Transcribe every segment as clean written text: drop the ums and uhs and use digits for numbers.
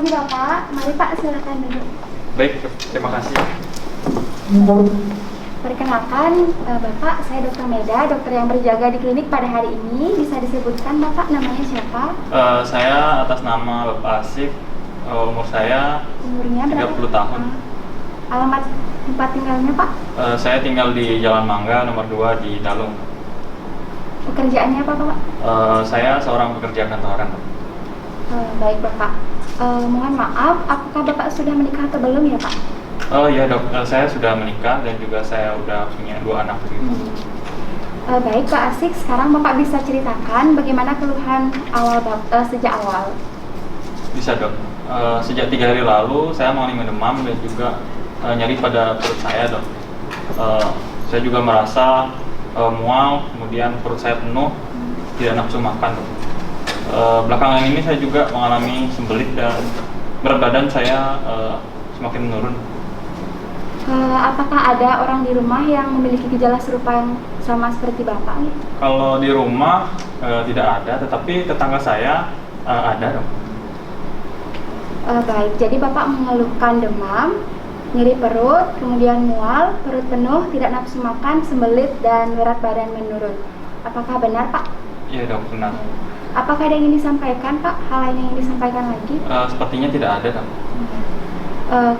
pagi Bapak, mari Pak silakan duduk. Baik, terima kasih. Perkenalkan, Bapak, saya Dr. Meda, dokter yang berjaga di klinik pada hari ini. Bisa disebutkan Bapak namanya siapa? Saya atas nama Bapak Asik, umur saya Umurnya 30 tahun. Alamat tempat tinggalnya Pak? Saya tinggal di Jalan Mangga nomor 2 di Dalung. Pekerjaannya apa Pak? Saya seorang pekerja kantoran. Baik Bapak. Mohon maaf, apakah Bapak sudah menikah atau belum ya Pak? Oh iya dok, saya sudah menikah dan juga saya udah punya 2 anak. Baik Pak Asik, sekarang Bapak bisa ceritakan bagaimana keluhan sejak awal? Bisa dok. Sejak 3 hari lalu saya mengalami demam dan juga nyeri pada perut saya dok. Saya juga merasa mual, kemudian perut saya penuh, tidak nafsu makan dok. Belakangan ini saya juga mengalami sembelit dan berat badan saya semakin menurun. Apakah ada orang di rumah yang memiliki gejala serupa yang sama seperti Bapak nih? Kalau di rumah tidak ada, tetapi tetangga saya ada dong. Baik, jadi Bapak mengeluhkan demam, nyeri perut, kemudian mual, perut penuh, tidak nafsu makan, sembelit, dan berat badan menurun. Apakah benar Pak? Iya dok, benar. Apakah ada yang ingin disampaikan Pak? Hal lain yang ingin disampaikan lagi? Sepertinya tidak ada dok.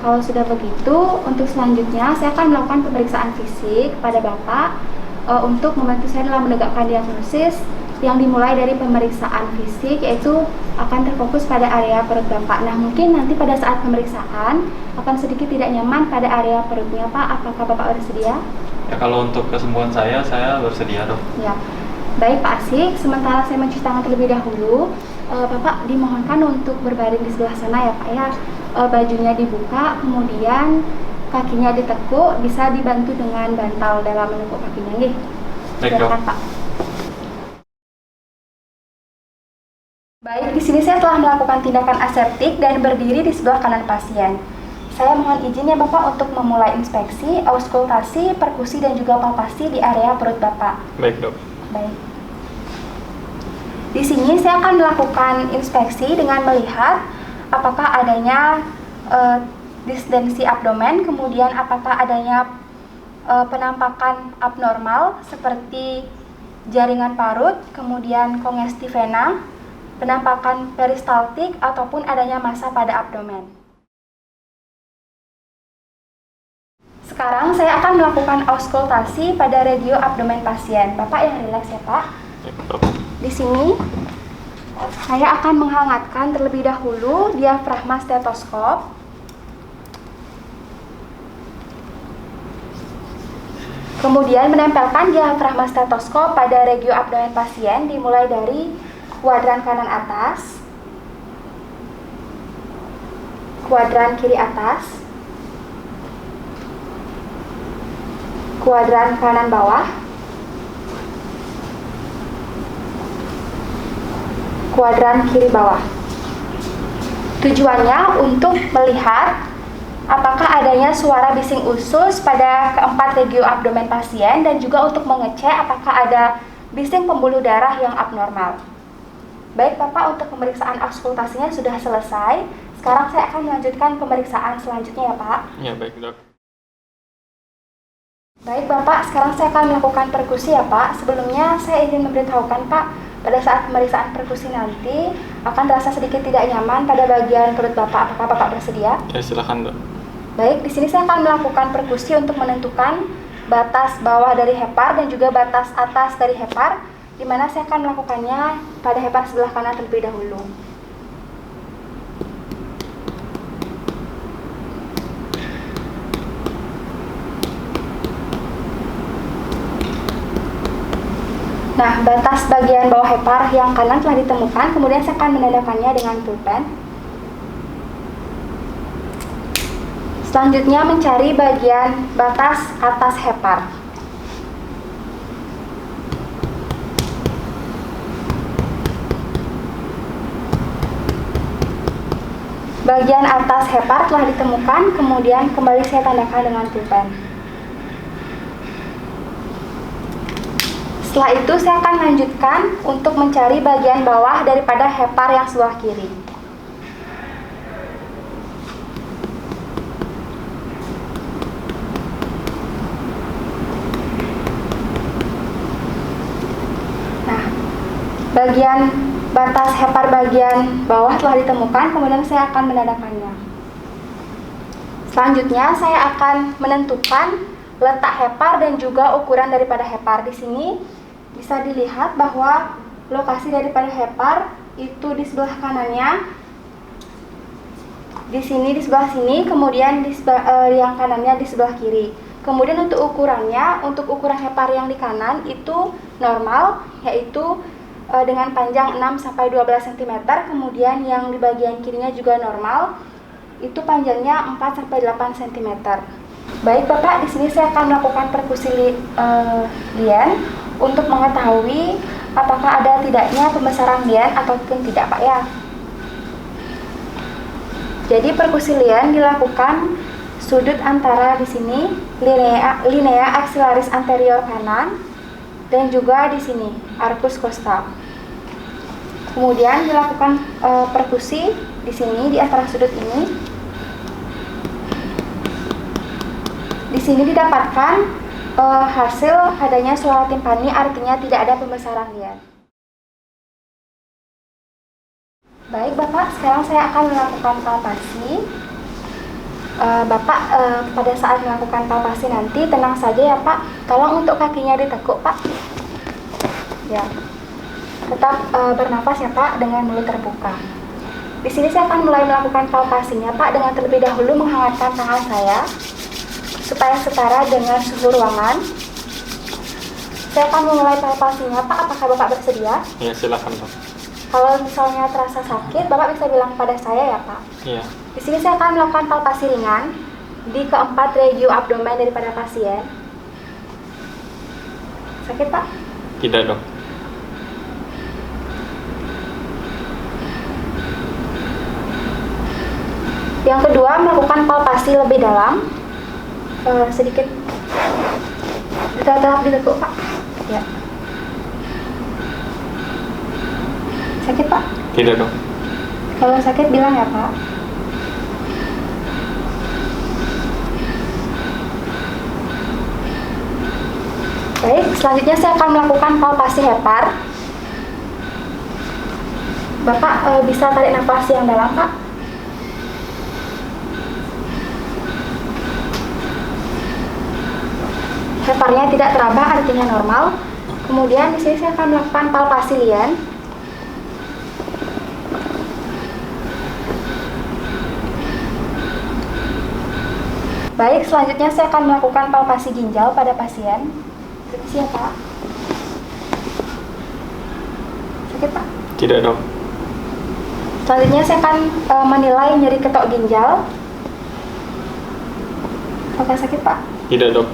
Kalau sudah begitu, untuk selanjutnya saya akan melakukan pemeriksaan fisik pada Bapak untuk membantu saya dalam menegakkan diagnosis yang dimulai dari pemeriksaan fisik, yaitu akan terfokus pada area perut Bapak. Nah, mungkin nanti pada saat pemeriksaan akan sedikit tidak nyaman pada area perutnya Pak. Apakah Bapak bersedia? Ya kalau untuk kesembuhan saya bersedia dok. Ya, baik Pak Asik. Sementara saya mencuci tangan terlebih dahulu, Bapak dimohonkan untuk berbaring di sebelah sana ya Pak ya. Bajunya dibuka, kemudian kakinya ditekuk, bisa dibantu dengan bantal dalam menekuk kakinya nih. Silakan Pak. Baik, di sini saya telah melakukan tindakan aseptik dan berdiri di sebelah kanan pasien. Saya mohon izin ya Bapak untuk memulai inspeksi, auskultasi, perkusi dan juga palpasi di area perut Bapak. Baik dok. Baik. Di sini saya akan melakukan inspeksi dengan melihat apakah adanya distensi abdomen, kemudian apakah adanya penampakan abnormal seperti jaringan parut, kemudian kongesti vena, penampakan peristaltik, ataupun adanya massa pada abdomen. Sekarang saya akan melakukan auskultasi pada regio abdomen pasien. Bapak yang rileks ya Pak. Di sini saya akan menghangatkan terlebih dahulu diafragma stetoskop. Kemudian menempelkan diafragma stetoskop pada regio abdomen pasien dimulai dari kuadran kanan atas, kuadran kiri atas, kuadran kanan bawah, kuadran kiri bawah. Tujuannya untuk melihat apakah adanya suara bising usus pada keempat regio abdomen pasien dan juga untuk mengecek apakah ada bising pembuluh darah yang abnormal. Baik Bapak, untuk pemeriksaan auskultasinya sudah selesai. Sekarang saya akan melanjutkan pemeriksaan selanjutnya ya Pak. Ya baik dok. Baik Bapak, sekarang saya akan melakukan perkusi ya Pak. Sebelumnya saya ingin memberitahukan Pak, pada saat pemeriksaan perkusi nanti akan terasa sedikit tidak nyaman pada bagian perut Bapak. Apakah Bapak bersedia? Ya silakan dok. Baik, di sini saya akan melakukan perkusi untuk menentukan batas bawah dari hepar dan juga batas atas dari hepar, di mana saya akan melakukannya pada hepar sebelah kanan terlebih dahulu. Nah, batas bagian bawah hepar yang kanan telah ditemukan, kemudian saya akan menandakannya dengan pulpen. Selanjutnya mencari bagian batas atas hepar. Bagian atas hepar telah ditemukan, kemudian kembali saya tandakan dengan pulpen. Setelah itu saya akan lanjutkan untuk mencari bagian bawah daripada hepar yang sebelah kiri. bagian batas hepar bagian bawah telah ditemukan, kemudian saya akan menandakannya. Selanjutnya saya akan menentukan letak hepar dan juga ukuran daripada hepar. Di sini bisa dilihat bahwa lokasi daripada hepar itu di sebelah kanannya, di sini di sebelah sini, kemudian yang kanannya di sebelah kiri. Kemudian untuk ukurannya, untuk ukuran hepar yang di kanan itu normal, yaitu dengan panjang 6-12 cm. Kemudian yang di bagian kirinya juga normal, itu panjangnya 4-8 cm. Baik Bapak, di sini saya akan melakukan perkusi lien untuk mengetahui apakah ada tidaknya pembesaran lien ataupun tidak Pak ya. Jadi perkusi lien dilakukan sudut antara di sini linea axillaris anterior kanan dan juga di sini arcus costal. Kemudian dilakukan perkusi di sini di antara sudut ini. Di sini didapatkan hasil adanya suara timpani, artinya tidak ada pembesaran lien. Baik Bapak, sekarang saya akan melakukan palpasi. Bapak pada saat melakukan palpasi nanti tenang saja ya Pak. Tolong untuk kakinya ditekuk Pak. Ya, tetap bernafas ya Pak dengan mulut terbuka. Di sini saya akan mulai melakukan palpasinya Pak dengan terlebih dahulu menghangatkan tangan saya supaya setara dengan suhu ruangan. Saya akan memulai palpasinya Pak. Apakah Bapak bersedia? Ya, silakan Pak. Kalau misalnya terasa sakit, Bapak bisa bilang pada saya ya Pak. Iya. Di sini saya akan melakukan palpasi ringan di keempat regio abdomen daripada pasien. Sakit Pak? Tidak Dok. Yang kedua, melakukan palpasi lebih dalam. Sedikit tetap ditekuk Pak. Ya. Sakit Pak? Tidak Dok. Kalau sakit bilang ya Pak. Baik, selanjutnya saya akan melakukan palpasi hepar. Bapak bisa tarik nafas yang dalam Pak. Heparnya tidak teraba, artinya normal. Kemudian di sini saya akan melakukan palpasi lien. Baik, selanjutnya saya akan melakukan palpasi ginjal pada pasien. Permisi ya Pak. Sakit Pak? Tidak Dok. Selanjutnya saya akan menilai nyeri ketok ginjal. Apakah sakit Pak? Tidak Dok.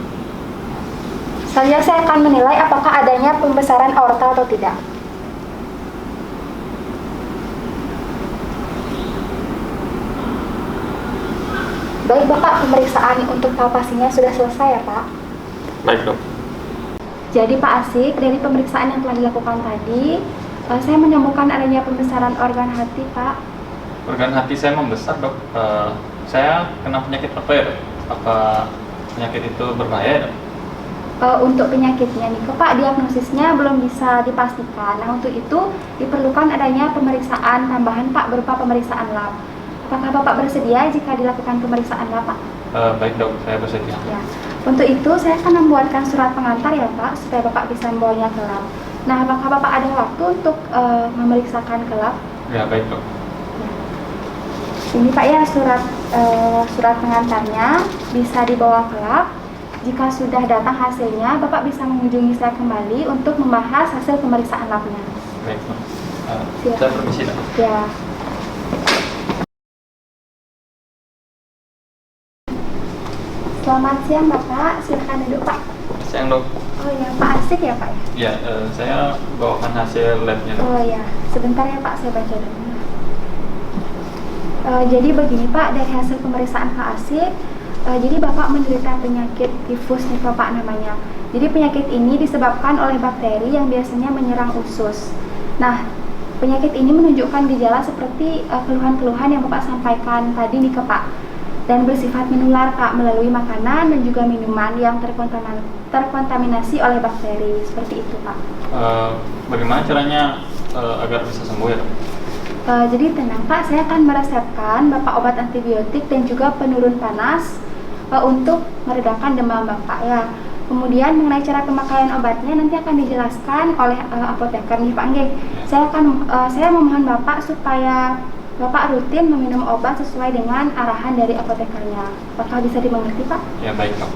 Selanjutnya saya akan menilai apakah adanya pembesaran aorta atau tidak. Baik Bapak, pemeriksaan untuk palpasinya sudah selesai ya Pak. Baik Dok. Jadi Pak Asik, dari pemeriksaan yang telah dilakukan tadi, saya menemukan adanya pembesaran organ hati Pak. Organ hati saya membesar Dok. Saya kena penyakit apa ya Dok? Apa penyakit itu berbahaya Dok? Untuk penyakitnya nih Pak, diagnosisnya belum bisa dipastikan. Nah untuk itu diperlukan adanya pemeriksaan tambahan Pak berupa pemeriksaan lab. Apakah Bapak bersedia jika dilakukan pemeriksaan lab Pak? Baik Dok, saya bersedia. Ya. Untuk itu saya akan membuatkan surat pengantar ya Pak, supaya Bapak bisa membawanya ke lab. Nah apakah Bapak ada waktu untuk memeriksakan ke lab? Ya baik Dok. Ya. Ini Pak ya surat pengantarnya, bisa dibawa ke lab. Jika sudah datang hasilnya, Bapak bisa mengunjungi saya kembali untuk membahas hasil pemeriksaan labnya. Baik Dok. Saya permisi Dok. Ya. Selamat siang Bapak, silakan duduk Pak. Siang Dok. Oh ya, Pak Asik ya Pak ya? Ya, saya bawakan hasil labnya Dok. Oh ya, sebentar ya Pak, saya baca dulu. Jadi begini Pak, dari hasil pemeriksaan Pak Asik, jadi Bapak menderita penyakit tifus nih Pak namanya. Jadi penyakit ini disebabkan oleh bakteri yang biasanya menyerang usus. Nah, penyakit ini menunjukkan gejala seperti keluhan-keluhan yang Bapak sampaikan tadi nih ke Pak. Dan bersifat menular Pak melalui makanan dan juga minuman yang terkontaminasi oleh bakteri. Seperti itu Pak. Bagaimana caranya agar bisa sembuh ya dok? Jadi tenang Pak, saya akan meresepkan Bapak obat antibiotik dan juga penurun panas untuk meredakan demam Bapak ya. Kemudian mengenai cara pemakaian obatnya nanti akan dijelaskan oleh apoteker nih Pak Nggih. Saya memohon Bapak supaya Bapak rutin meminum obat sesuai dengan arahan dari apotekernya. Apakah bisa dimengerti Pak? Ya baik dok.